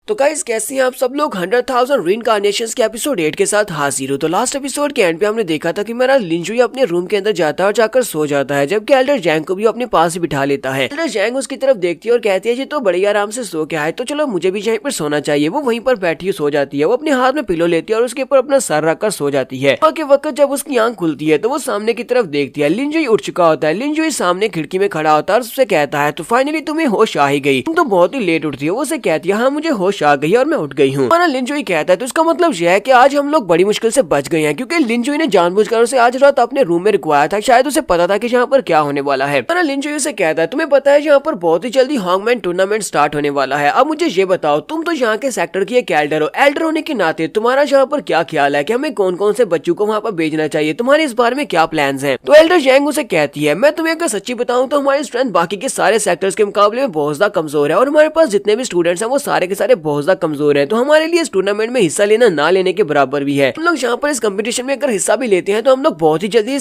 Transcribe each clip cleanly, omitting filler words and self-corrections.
तो गाइस कैसे हैं आप सब लोग 100,000 रीइंकार्नेशंस के एपिसोड 8 के साथ हाजिर हो। तो लास्ट एपिसोड के एंड पे हमने देखा था कि मेरा लिंजुई अपने रूम के अंदर जाता है और जाकर सो जाता है, जबकि एल्डर जैंग को भी अपने पास ही बिठा लेता है। एल्डर जैंग उसकी तरफ देखती है और कहती है जी तो बड़ी आराम से सो के आए, तो चलो मुझे भी यहीं पर सोना चाहिए। वो वहीं पर बैठी सो जाती है। वो अपने हाथ में पिलो लेती है और उसके ऊपर अपना सर रखकर सो जाती है। के वक्त जब उसकी आंख खुलती है तो वो सामने की तरफ देखती है। लिंजुई उठ चुका होता है। लिंजुई सामने खिड़की में खड़ा होता है और उससे कहता है तो फाइनली तुम्हें होश आ ही गई, तुम तो बहुत ही लेट उठती हो। वो उसे कहती है हाँ मुझे होश आ गई और मैं उठ गई हूँ। लिंजुई कहता है तो इसका मतलब यह है कि आज हम लोग बड़ी मुश्किल से बच गए हैं, क्योंकि लिंजुई ने जानबूझकर उसे आज रात अपने रूम में रुकवाया था। शायद उसे पता था कि यहाँ पर क्या होने वाला है। लिंजुई उसे कहता है तुम्हें पता है यहाँ पर बहुत ही जल्दी हॉन्गमैन टूर्नामेंट स्टार्ट होने वाला है। अब मुझे ये बताओ, तुम तो यहाँ के सेक्टर की एक एल्डर हो। एल्डर होने के नाते तुम्हारा यहाँ पर क्या ख्याल है कि हमें कौन कौन से बच्चों को वहाँ पर भेजना चाहिए? तुम्हारे इस बारे में क्या प्लान्स हैं? तो एल्डर जैंग उसे कहती है मैं तुम्हें अगर सच्ची बताऊं तो हमारी स्ट्रेंथ बाकी के सारे सेक्टर्स के मुकाबले में बहुत ज्यादा कमजोर है और हमारे पास जितने भी स्टूडेंट्स हैं वो सारे के सारे बहुत ज्यादा कमजोर हैं। तो हमारे लिए इस टूर्नामेंट में हिस्सा लेना ना लेने के बराबर भी है। हम लोग यहाँ पर इस कंपटीशन में अगर हिस्सा भी लेते हैं तो हम लोग बहुत ही जल्दी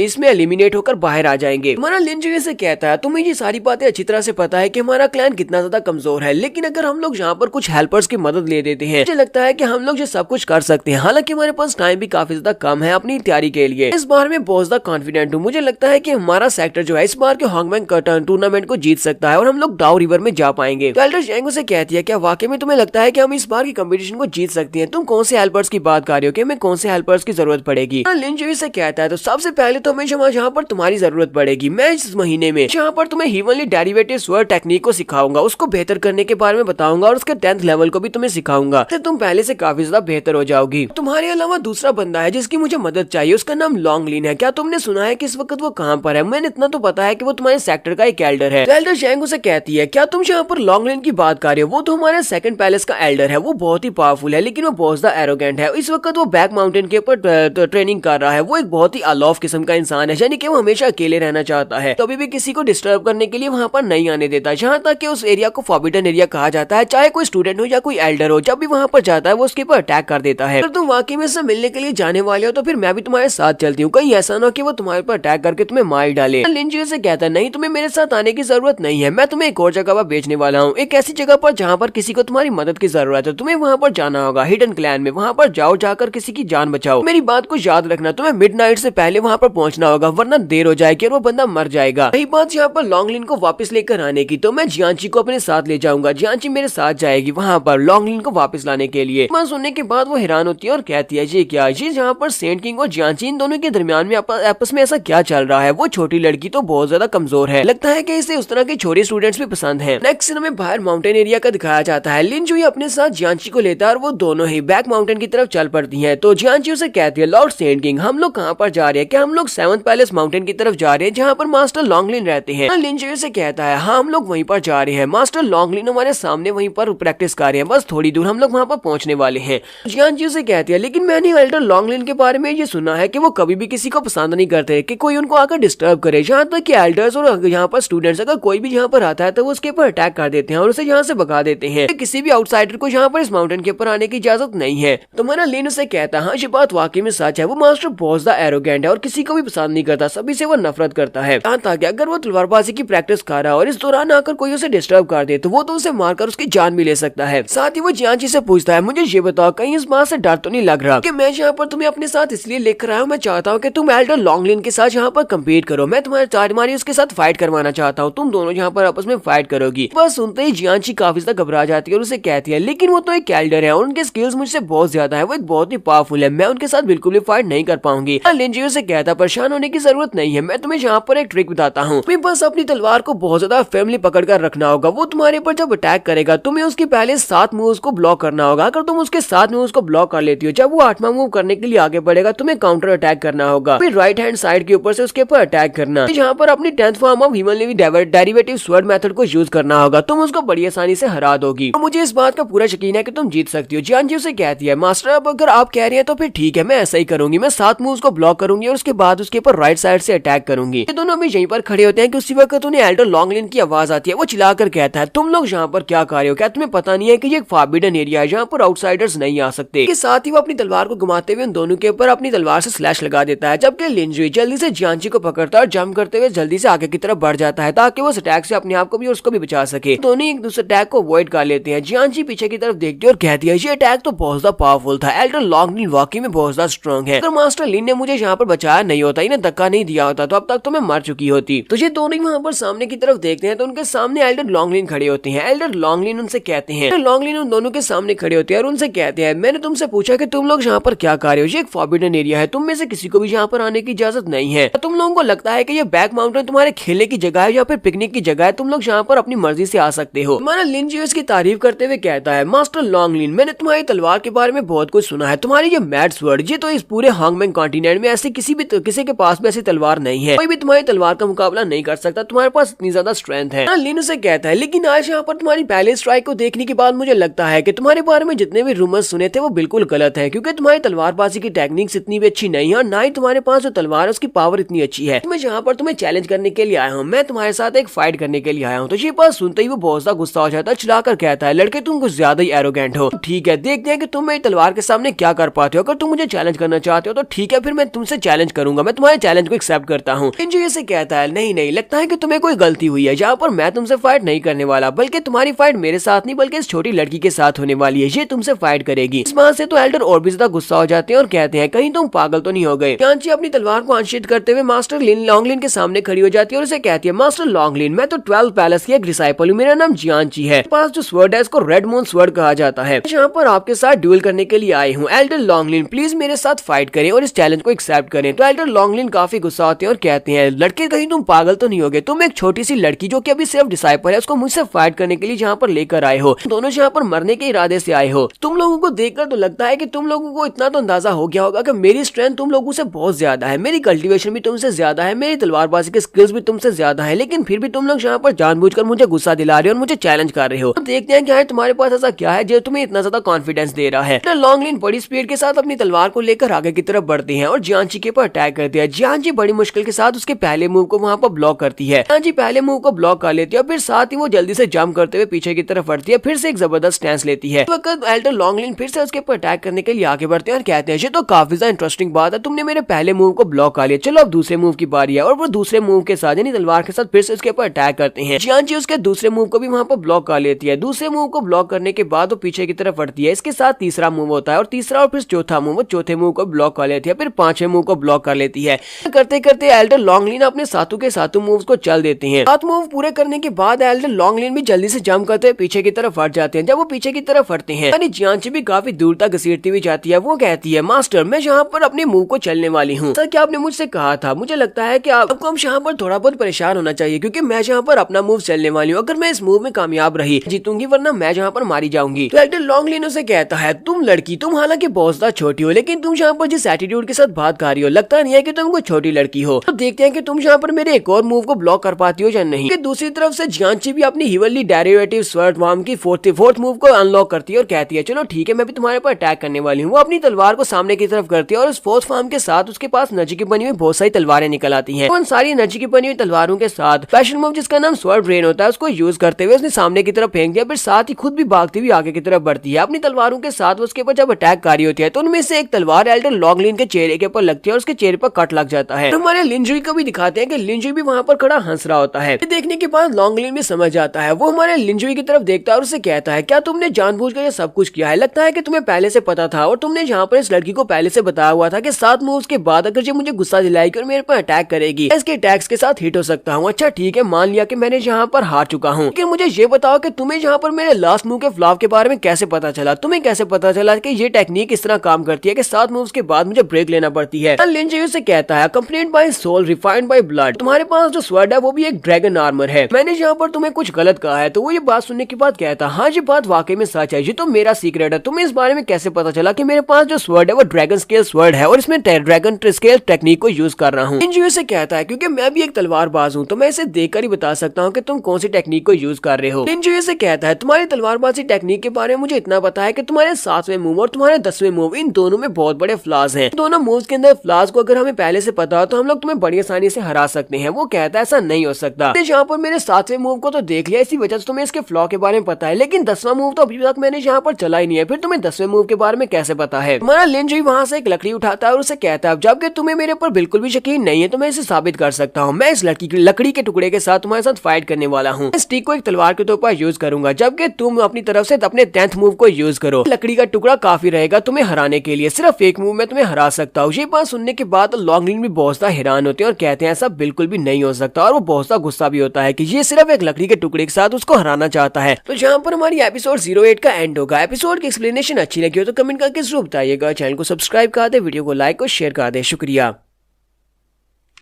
इसमें एलिमिनेट होकर बाहर आ जाएंगे। हमारा लिंजुई से कहता है तुम्हें ये सारी बातें अच्छी तरह से पता है कि हमारा क्लैन कितना ज्यादा कमजोर है, लेकिन अगर हम लोग यहाँ पर कुछ हेल्पर्स की मदद ले देते हैं मुझे लगता है कि हम लोग ये सब कुछ कर सकते हैं। हालांकि हमारे पास टाइम भी काफी ज्यादा कम है अपनी तैयारी के लिए। इस बार में बहुत ज्यादा कॉन्फिडेंट हूँ। मुझे लगता है कि हमारा सेक्टर जो है इस बार के हॉन्गमैन टूर्नामेंट को जीत सकता है और हम लोग डाउ रिवर में जा पाएंगे। तो एल्डर जैंग उसे कहती है क्या वाकई में तुम्हें लगता है कि हम इस बार की कंपटीशन को जीत सकते हैं? तुम कौन से हेल्पर्स की बात कर रहे हो कि हमें कौन से हेल्पर्स की जरूरत पड़ेगी? लिंजुई से कहता है तो सबसे पहले तो हमें यहाँ पर तुम्हारी जरूरत पड़ेगी। मैं इस महीने में यहाँ पर तुम्हें हीवनली डेरिवेटिव स्वर्ड टेक्निक को सिखाऊंगा, उसको बेहतर करने के बारे में बताऊंगा और उसके 10th लेवल को भी तुम्हें सिखाऊंगा। तो तुम पहले से काफी ज्यादा बेहतर हो जाओगी। तुम्हारे अलावा दूसरा बंदा है जिसकी मुझे मदद चाहिए, उसका नाम लॉन्गलिन है। क्या तुमने सुना है कि इस वक्त वो कहाँ पर है? मैंने इतना तो पता है कि वो तुम्हारे सेक्टर का एक एल्डर है। एल्डर जैंग उसे कहती है क्या तुम यहाँ पर लॉन्गलिन की बात कर रहे हो? वो तो हमारे सेकंड पैलेस का एल्डर है। वो बहुत ही पावरफुल है लेकिन वो बहुत ज्यादा एरोगेंट है। इस वक्त वो बैक माउंटेन के ऊपर ट्रेनिंग कर रहा है। वो एक बहुत ही अलौफ किस्म का इंसान है, यानी कि वो हमेशा अकेले रहना चाहता है, कभी भी किसी को डिस्टर्ब करने के लिए वहाँ पर नहीं आने देता। जहाँ तक कि उस एरिया को फॉरबिडन एरिया कहा जाता है। चाहे कोई स्टूडेंट हो या कोई एल्डर हो, जब भी वहाँ पर जाता है वो उसके ऊपर अटैक कर देता है। अगर तुम वाकई में से मिलने के लिए जाने वाले हो तो फिर मैं भी तुम्हारे साथ चलती हूँ। कहीं ऐसा ना हो कि वो तुम्हारे ऊपर अटैक करके तुम्हें मार डाले। लिंजुई से कहता है नहीं तुम्हें मेरे साथ आने की जरूरत नहीं है, मैं तुम्हें एक और जगह पर भेजने वाला हूँ, एक ऐसी जगह पर जहाँ पर किसी को तुम्हारी मदद की जरूरत है। तुम्हें वहाँ पर जाना होगा हिडन क्लैन में। वहाँ पर जाओ, जाकर किसी की जान बचाओ। मेरी बात को याद रखना, तुम्हें मिडनाइट से पहले वहाँ पर पहुंचना होगा वरना देर हो जाएगी और वो बंदा मर जाएगा। रही बात यहाँ पर लॉन्गलिन को वापस लेकर आने की, तो मैं जियांची को अपने साथ ले जाऊंगा। जियांची मेरे साथ जाएगी वहाँ पर लॉन्गलिन को वापस लाने के लिए। बात सुनने के बाद वो हैरान होती है और कहती है ये क्या? ये जहाँ पर सेंट किंग और जियांची इन दोनों के दरमियान में आपस में ऐसा क्या चल रहा है? वो छोटी लड़की तो बहुत ज्यादा कमजोर है, लगता है कि इसे उस तरह के छोटे स्टूडेंट्स भी पसंद है। नेक्स्ट सीन में बाहर माउंटेन एरिया का दिखाया जाता है। लिंजुई अपने साथ जियांची को लेता है और वो दोनों ही बैक माउंटेन की तरफ चल पड़ती है। तो जियांची उसे कहती है लॉर्ड सेंट किंग हम लोग कहाँ पर जा रहे हैं? क्या हम लोग 7th पैलेस माउंटेन की तरफ जा रहे हैं जहाँ पर मास्टर लॉन्गलिन रहते हैं? लिंजुई से कहता है हाँ हम लोग वहीं पर जा रहे हैं। मास्टर लॉन्गलिन हमारे सामने वहीं पर प्रैक्टिस कर रहे हैं, बस थोड़ी दूर हम लोग वहाँ पर पहुँचने वाले हैं। जियांची से कहती है लेकिन मैंने एल्डर लॉन्गलिन के बारे में ये सुना है कि वो कभी भी किसी को पसंद नहीं करते कि कोई उनको आकर डिस्टर्ब करे। यहाँ तक कि एल्डर्स और यहाँ पर स्टूडेंट्स अगर कोई भी यहाँ पर आता है तो वो उसके ऊपर अटैक कर देते हैं और उसे यहाँ से भगा देते हैं। किसी भी आउटसाइडर को यहाँ पर इस माउंटेन के ऊपर आने की इजाजत नहीं है। तो मेरा लिन उसे कहता है हाँ ये बात वाकई में सच है। वो मास्टर बहुत ज्यादा एरोगेंट है और किसी को भी पसंद नहीं करता, सभी से वो नफरत करता है। यहाँ तक अगर वो तलवारबाजी की प्रैक्टिस कर रहा है और इस दौरान आकर कोई उसे डिस्टर्ब कर दे तो वो तो उसे मारकर उसकी जान भी ले सकता है। साथ ही वो जियांची से पूछता है मुझे ये बताओ कहीं इस बात से डर तो नहीं लग रहा कि मैं यहाँ पर तुम्हें अपने साथ इसलिए लेकर आया हूँ? मैं चाहता हूँ कि तुम एल्डर लॉन्गलिन के साथ यहाँ पर कम्पीट करो। मैं तुम्हारी उसके साथ फाइट करवाना चाहता हूँ। तुम दोनों यहाँ पर आपस में फाइट करोगी। बस सुनते ही जियांची काफी ज्यादा घबरा जाती है और उसे कहती है लेकिन वो तो एक एल्डर है और उनके स्किल्स मुझसे बहुत ज्यादा है, वो एक बहुत ही पावरफुल है, मैं उनके साथ बिल्कुल भी फाइट नहीं कर पाऊंगी। लिंजुई से कहता परेशान होने की जरूरत नहीं है, मैं तुम्हें यहाँ पर एक ट्रिक बताता हूँ। तुम्हें बस अपनी तलवार को बहुत ज्यादा फर्मली पकड़ कर रखना होगा। वो तुम्हारे ऊपर जब अटैक करेगा तुम्हें उसके पहले 7 मूव्स को ब्लॉक करना होगा। अगर तुम उसके 7 मूव्स को ब्लॉक कर लेती हो, जब वो 8वां मूव करने के लिए आगे बढ़ेगा तुम्हें काउंटर अटैक करना होगा। फिर राइट हैंड साइड के ऊपर से उसके ऊपर अटैक करना। यहाँ पर अपनी 10th form of heavenly derivative sword method को यूज करना होगा। तुम उसको बड़ी आसानी से हरा दोगी। तो मुझे इस बात का पूरा यकीन है कि तुम जीत सकती हो। जियांची उसे कहती है मास्टर अब अगर आप कह रहे हैं तो फिर ठीक है, मैं ऐसा ही करूंगी। मैं 7 मूव्स को ब्लॉक करूंगी और उसके बाद उसके ऊपर राइट साइड से अटैक करूंगी। ये दोनों भी यहीं पर खड़े होते हैं कि उसी वक्त उन्हें एल्डर लॉन्गलिन की आवाज आती है। वो चिल्लाकर कहता है तुम लोग यहाँ पर क्या कर रहे हो? क्या तुम्हें पता नहीं है कि ये एक फॉरबिडन एरिया है जहाँ पर आउटसाइडर्स नहीं आ सकते? के साथ ही वो अपनी तलवार को घुमाते हुए उन दोनों के ऊपर अपनी तलवार से स्लैश लगा देता है, जबकि लिंजुई जल्दी से जियांची को पकड़ता है और जंप करते हुए जल्दी से आगे की तरफ बढ़ जाता है ताकि वो अटैक से अपने आप को भी और उसको भी बचा सके। दोनों एक दूसरे अटैक को अवॉइड कर लेते हैं। जियांची पीछे की तरफ देखती है और कहती है ये अटैक तो बहुत ज्यादा पावरफुल था, एल्डर लॉन्गलिन वाकई में बहुत ज्यादा स्ट्रॉन्ग है। अगर मास्टर लिन ने मुझे यहाँ पर बचाया नहीं होता, इन्हें धक्का नहीं दिया होता तो अब तक तो मैं मर चुकी होती। तो ये दोनों ही वहाँ पर सामने की तरफ देखते हैं तो उनके सामने एल्डर लॉन्गलिन खड़े होते हैं। एल्डर लॉन्गलिन उनसे कहते हैं, लॉन्गलिन उन दोनों के सामने खड़े होते हैं और उनसे कहते हैं मैंने तुमसे पूछा कि तुम लोग यहाँ पर क्या कर रहे हो, ये एक फॉरबिडन एरिया है, तुम में से किसी को भी यहाँ पर आने की इजाजत नहीं है। तुम लोगों को लगता है कि ये बैक माउंटेन तुम्हारे खेलने की जगह है या फिर पिकनिक की जगह है, तुम लोग यहाँ पर अपनी मर्जी से आ सकते हो। हमारा लिन जियो इसकी तारीफ करते हुए कहता है मास्टर लॉन्गलिन मैंने तुम्हारी तलवार के बारे में बहुत कुछ सुना है, तुम्हारी ये मैड स्वर्ड ये तो इस पूरे हांगमैंग कॉन्टिनेंट में ऐसी किसी के पास भी ऐसी तलवार नहीं है, कोई भी तुम्हारी तलवार का मुकाबला नहीं कर सकता, तुम्हारे पास इतनी ज्यादा स्ट्रेंथ है। लिन उसे कहता है लेकिन आज यहाँ पर तुम्हारी पहले स्ट्राइक को देखने के बाद मुझे लगता है कि तुम्हारे बारे में जितने भी रूमर्स सुने थे वो बिल्कुल गलत है, क्योंकि तुम्हारी तलवारबाजी की टेक्निक्स इतनी भी अच्छी नहीं है और ना ही तुम्हारे पास जो तलवार है उसकी पावर इतनी अच्छी है। मैं यहाँ पर तुम्हें चैलेंज करने के लिए आया हूँ, मैं तुम्हारे साथ एक फाइट करने के लिए आया हूँ। तो ये बात सुनते ही वो बहुत ज्यादा गुस्सा हो जाता है, चिल्लाकर कहता है लड़के तुम कुछ ज्यादा ही एरोगेंट हो, ठीक है देखते हैं कि तुम मेरी तलवार के सामने क्या कर पाते हो, अगर तुम मुझे चैलेंज करना चाहते हो तो ठीक है फिर मैं तुमसे चैलेंज करूंगा, मैं तुम्हारे चैलेंज को एक्सेप्ट करता हूँ। इंजो से कहता है नहीं नहीं लगता है कि तुम्हें कोई गलती हुई है, जहाँ पर मैं तुमसे फाइट नहीं करने वाला, बल्कि तुम्हारी फाइट मेरे साथ नहीं बल्कि इस छोटी लड़की के साथ होने वाली है, ये तुमसे फाइट करेगी। इस बात से तो एल्डर और भी ज्यादा गुस्सा हो जाते हैं और कहते हैं कहीं तुम पागल तो नहीं हो गए। जियांची अपनी तलवार को अनशीथ करते हुए मास्टर लॉन्गलिन के सामने खड़ी हो जाती है और उसे कहती है मास्टर लॉन्गलिन मैं तो 12 पैलेस की एक डिसाइपल हूँ, मेरा नाम जियांची है, पास जो स्वर्ड है इसको रेड मून स्वर्ड कहा जाता है, यहाँ पर आपके साथ ड्यूल करने के लिए आई हूँ। एल्डर लॉन्गलिन प्लीज मेरे साथ फाइट करें और इस चैलेंज को एक्सेप्ट करें। तो एल्डर लॉन्गलिन काफी गुस्सा होते हैं और कहते हैं लड़के कहीं तुम पागल तो नहीं हो गए, तुम एक छोटी सी लड़की जो कि अभी सिर्फ डिसाइपल है उसको मुझसे फाइट करने के लिए यहाँ पर लेकर आए हो, दोनों यहाँ पर मरने के इरादे से आए हो। तुम लोगों को देखकर तो लगता है कि तुम लोगों को इतना तो अंदाजा हो गया होगा कि मेरी स्ट्रेंथ तुम लोगों से बहुत ज्यादा है, मेरी कल्टीवेशन भी तुमसे ज्यादा है, मेरी तलवारबाजी की स्किल्स भी तुमसे ज्यादा है, लेकिन फिर भी तुम लोग यहाँ पर जानबूझकर मुझे गुस्सा दिला रहे हो और मुझे चैलेंज कर रहे हो। अब देखते हैं क्या है तुम्हारे पास ऐसा क्या है जो तुम्हें इतना ज्यादा कॉन्फिडेंस दे रहा है। लॉन्गलिन बड़ी स्पीड के साथ अपनी तलवार को लेकर आगे की तरफ बढ़ती है और जियांची के ऊपर अटैक करती है। जियांची बड़ी मुश्किल के साथ उसके पहले मूव को वहाँ पर ब्लॉक करती है। जियांची पहले मूव को ब्लॉक कर लेती है और फिर साथ ही वो जल्दी से जंप करते हुए पीछे की तरफ बढ़ती है, फिर से एक जबरदस्त स्टैंस लेती है। वक्त एल्डर लॉन्गलिन फिर से उसके ऊपर अटैक करने के लिए आगे बढ़ते हैं और कहते हैं ये तो काफी ज्यादा इंटरेस्टिंग बात है, तुमने मेरे पहले मूव को ब्लॉक कर लिया, चलो अब दूसरे मूव की बारी है। और वो दूसरे मूव के साथ यानी तलवार के साथ फिर से उसके ऊपर अटैक करते हैं। जियांची उसके दूसरे मूव को भी वहाँ पर ब्लॉक कर लेती है। दूसरे मूव को ब्लॉक करने के बाद वो पीछे की तरफ बढ़ती है, इसके साथ तीसरा मूव होता है और तीसरा और फिर चौथा मूव, वो चौथे मूव को ब्लॉक कर लेती है, फिर पांचवें मूव को ब्लॉक कर लेती है। करते करते एल्डर लॉन्गलिन अपने सातों के सातों मूव्स को चल देते हैं। 7 मूव पूरे करने के बाद एल्डर लॉन्गलिन भी जल्दी से जंप करते हुए पीछे की तरफ हट जाते हैं। जब वो पीछे की तरफ हटते हैं यानी जियांची भी काफी दूर तक घसीटती हुई जाती है। वो कहती है मास्टर मैं यहाँ पर अपने मूव को चलने वाली हूँ, सर क्या आपने मुझसे कहा था, मुझे लगता है कि आपको हम यहाँ पर थोड़ा बहुत परेशान होना चाहिए क्योंकि मैं यहाँ पर अपना मूव चलने वाली हूँ, अगर मैं इस मूव में कामयाब रही जीतूंगी वरना मैं यहाँ पर मारी जाऊंगी। तो एल्डर लॉन्गलिन उसे कहता है तुम लड़की तुम हालांकि बहुत ज्यादा छोटी हो लेकिन तुम यहाँ पर जिस एटीट्यूड के साथ बात कर रही हो लगता नहीं है कि तुम कोई छोटी लड़की हो। तो देखते हैं कि तुम यहाँ पर मेरे एक और मूव को ब्लॉक कर पाती हो या नहीं। दूसरी तरफ से जियांची भी अपनी हिवरली डेरिवेटिव स्वर्ड फॉर्म की फोर्थ मूव को अनलॉक करती है और कहती है चलो ठीक है मैं भी तुम्हारे पर अटैक करने वाली हूँ। वो अपनी तलवार को सामने की तरफ करती है और उस फोर्थ फॉर्म के साथ उसके पास एनर्जी की बनी हुई बहुत सारी तलवारें निकल आती हैं। उन सारी एनर्जी की बनी हुई तलवारों के साथ स्पेशल मूव जिसका नाम स्वर्ड रेन होता है उसको यूज करते हुए उसने सामने की तरफ फेंक दिया, फिर साथ ही खुद भी भागती हुई आगे की तरफ बढ़ती है। अपनी तलवारों के साथ उसके ऊपर जब अटैक कारी होती है तो उनमें से एक तलवार एल्डर लॉन्गलिन के चेहरे के ऊपर लगती है और उसके चेहरे पर कट लग जाता है। हमारे लिंजुई को भी दिखाते हैं कि लिंजुई भी वहाँ पर खड़ा हंस रहा होता है। देखने के बाद लॉन्गलिन भी समझ जाता है, वो हमारे लिंजुई की तरफ देखता है और उसे कहता है क्या तुमने जानबूझकर ये सब कुछ किया है, लगता है कि तुम्हें पहले से पता था और तुमने यहाँ पर इस लड़की को पहले से बताया हुआ था कि 7 मूव्स के बाद अगर ये मुझे गुस्सा दिलाएगी और मेरे पर अटैक करेगी इसके अटैक्स के साथ हिट हो सकता हूँ। अच्छा ठीक है मान लिया कि मैंने यहाँ पर हार चुका हूँ, लेकिन मुझे ये बताओ कि तुम्हें यहाँ पर मेरे लास्ट मूव के फ्लॉप के बारे में कैसे पता चला, तुम्हें कैसे पता चला कि ये टेक्निक इस तरह काम करती है कि 7 मूव्स के बाद मुझे ब्रेक लेना पड़ती है। लिंजुई से कहता है accompanied by soul refined by blood, तुम्हारे पास जो स्वर्ड है वो भी एक ड्रैगन आर्मर है, मैंने यहाँ पर तुम्हें कुछ गलत कहा है। तो वो ये बात सुनने के बाद कहता हाँ ये बात वाकई में सच है, ये तो मेरा सीक्रेट है, तुम्हें इस बारे में कैसे पता चला कि मेरे पास जो स्वर्ड है वो ड्रैगन स्केल स्वर्ड है और इसमें ड्रैगन स्केल टेक्निक को यूज कर रहा हूँ। लिंजुई से कहता है क्योंकि मैं भी एक तलवारबाज हूँ तो मैं इसे देखकर ही बता सकता हूँ कि तुम कौन सी टेक्निक को यूज कर रहे हो। लिंजुई से कहता है तुम्हारी तलवारबाजी टेक्निक के बारे में मुझे इतना पता है कि तुम्हारे 7वें मूव और तुम्हारे 10वें मूव इन दोनों में बहुत बड़े फ्लॉज हैं। दोनों मूव्स के अंदर फ्लॉज को अगर हमें पहले से पता हो तो हम लोग तुम्हें बड़ी आसानी से हरा सकते हैं। वो कहता है ऐसा नहीं हो सकता, यहाँ पर मैंने 7वें मूव को तो देख लिया इसी वजह से तुम्हें इसके फ्लॉ के बारे में पता है, लेकिन 10वां मूव तो अभी तक मैंने यहाँ पर चला ही नहीं है, फिर तुम्हें 10वें मूव के बारे में कैसे पता है। हमारा लिंजुई वहाँ से एक लकड़ी उठाता है और उसे कहता है जबकि तुम्हें मेरे ऊपर बिल्कुल भी यकीन नहीं है तो मैं इसे साबित कर सकता हूँ, मैं इस लकड़ी के टुकड़े के साथ तुम्हारे साथ फाइट करने वाला हूँ, स्टिक को एक तलवार के तौर पर यूज करूंगा जबकि तुम अपनी तरफ से अपने 10th मूव को यूज करो। लकड़ी का टुकड़ा काफी रहेगा तुम्हें हराने के लिए, सिर्फ एक मूव में तुम्हें हरा सकता हूँ। ये बात सुनने के बाद लॉन्गलिन भी बहुत सा हैरान होते हैं और कहते हैं ऐसा बिल्कुल भी नहीं हो सकता, और वो बहुत सा गुस्सा भी होता है कि ये सिर्फ एक लकड़ी के टुकड़े के साथ उसको हराना चाहता है। तो यहाँ पर हमारी एपिसोड 08 का एंड होगा। एपिसोड की एक्सप्लेनेशन अच्छी लगी हो तो कमेंट करके जरूर बताइएगा। चैनल को सब्सक्राइब कर दे, वीडियो को लाइक और शेयर कर दे। शुक्रिया।